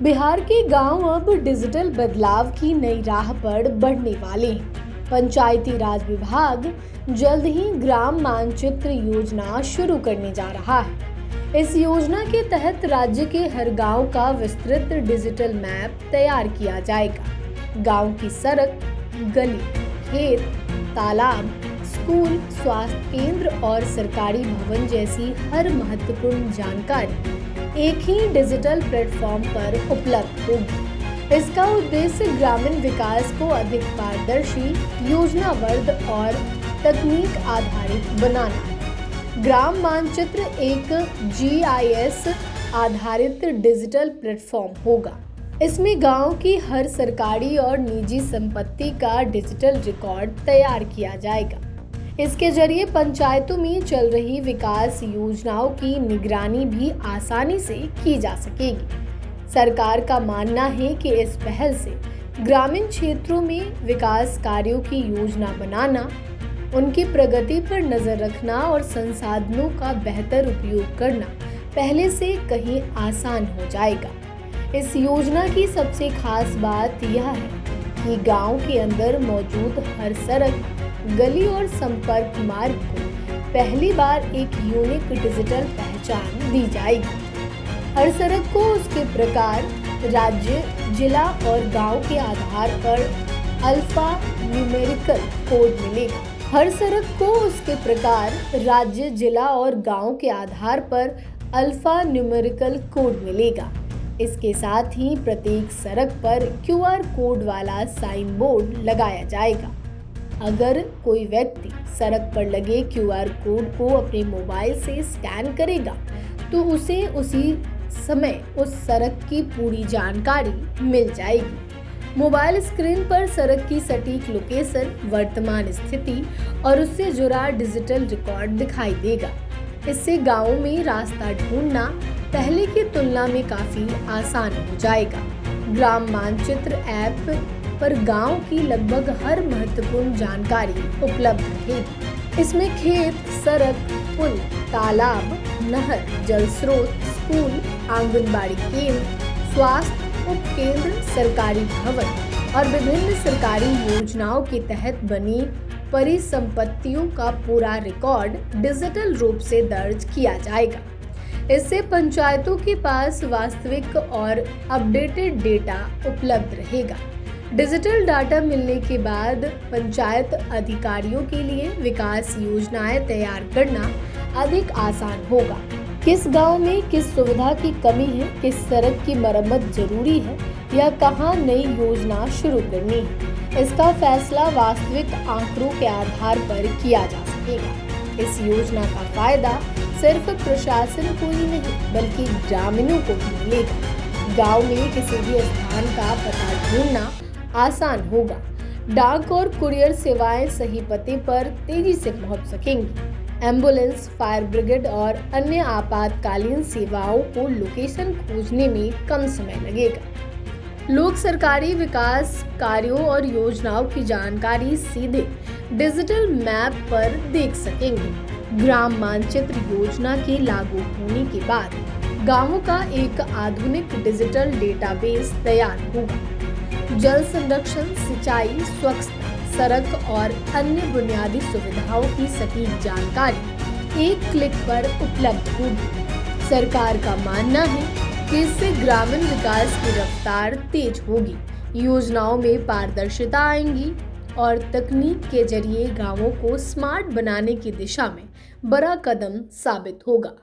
बिहार के गांव अब डिजिटल बदलाव की नई राह पर बढ़ने वाले हैं। पंचायती राज विभाग जल्द ही ग्राम मानचित्र योजना शुरू करने जा रहा है। इस योजना के तहत राज्य के हर गांव का विस्तृत डिजिटल मैप तैयार किया जाएगा। गांव की सड़क, गली, खेत, तालाब, स्कूल, स्वास्थ्य केंद्र और सरकारी भवन जैसी हर महत्वपूर्ण जानकारी एक ही डिजिटल प्लेटफॉर्म पर उपलब्ध होगी। इसका उद्देश्य ग्रामीण विकास को अधिक पारदर्शी, योजनाबद्ध और तकनीक आधारित बनाना है। ग्राम मानचित्र एक GIS आधारित डिजिटल प्लेटफॉर्म होगा। इसमें गांव की हर सरकारी और निजी संपत्ति का डिजिटल रिकॉर्ड तैयार किया जाएगा। इसके जरिए पंचायतों में चल रही विकास योजनाओं की निगरानी भी आसानी से की जा सकेगी। सरकार का मानना है कि इस पहल से ग्रामीण क्षेत्रों में विकास कार्यों की योजना बनाना, उनकी प्रगति पर नजर रखना और संसाधनों का बेहतर उपयोग करना पहले से कहीं आसान हो जाएगा। इस योजना की सबसे खास बात यह है कि गांव के अंदर मौजूद हर सड़क, गली और संपर्क मार्ग को पहली बार एक यूनिक डिजिटल पहचान दी जाएगी। हर सड़क को उसके प्रकार, राज्य, जिला और गांव के आधार पर अल्फा न्यूमेरिकल कोड मिलेगा। हर सड़क को उसके प्रकार, राज्य, जिला और गांव के आधार पर अल्फा न्यूमेरिकल कोड मिलेगा। इसके साथ ही प्रत्येक सड़क पर QR कोड वाला साइन बोर्ड लगाया जाएगा। अगर कोई व्यक्ति सड़क पर लगे QR कोड को अपने मोबाइल से स्कैन करेगा तो उसे उसी समय उस सड़क की पूरी जानकारी मिल जाएगी। मोबाइल स्क्रीन पर सड़क की सटीक लोकेशन, वर्तमान स्थिति और उससे जुड़ा डिजिटल रिकॉर्ड दिखाई देगा। इससे गाँव में रास्ता ढूंढना पहले की तुलना में काफी आसान हो जाएगा। ग्राम मानचित्र ऐप पर गांव की लगभग हर महत्वपूर्ण जानकारी उपलब्ध रहेगी। इसमें खेत, सड़क, पुल, तालाब, नहर, जल स्रोत, स्कूल, आंगनबाड़ी केंद्र, स्वास्थ्य उपकेंद्र, सरकारी भवन और विभिन्न सरकारी योजनाओं के तहत बनी परिसंपत्तियों का पूरा रिकॉर्ड डिजिटल रूप से दर्ज किया जाएगा। इससे पंचायतों के पास वास्तविक और अपडेटेड डेटा उपलब्ध रहेगा। डिजिटल डाटा मिलने के बाद पंचायत अधिकारियों के लिए विकास योजनाएं तैयार करना अधिक आसान होगा। किस गांव में किस सुविधा की कमी है, किस सड़क की मरम्मत जरूरी है या कहां नई योजना शुरू करनी है, इसका फैसला वास्तविक आंकड़ों के आधार पर किया जा सकेगा। इस योजना का फायदा सिर्फ प्रशासन को ही नहीं बल्कि ग्रामीणों को भी मिलेगा। गाँव में किसी भी स्थान का पता ढूंढना आसान होगा। डाक और कुरियर सेवाएं सही पते पर तेजी से पहुंच सकेंगी। एम्बुलेंस, फायर ब्रिगेड और अन्य आपातकालीन सेवाओं को लोकेशन खोजने में कम समय लगेगा। लोग सरकारी विकास कार्यों और योजनाओं की जानकारी सीधे डिजिटल मैप पर देख सकेंगे। ग्राम मानचित्र योजना के लागू होने के बाद गांवों का एक आधुनिक डिजिटल डेटाबेस तैयार होगा। जल संरक्षण, सिंचाई, स्वच्छता, सड़क और अन्य बुनियादी सुविधाओं की सटीक जानकारी एक क्लिक पर उपलब्ध होगी। सरकार का मानना है कि इससे ग्रामीण विकास की रफ्तार तेज होगी, योजनाओं में पारदर्शिता आएंगी और तकनीक के जरिए गांवों को स्मार्ट बनाने की दिशा में बड़ा कदम साबित होगा।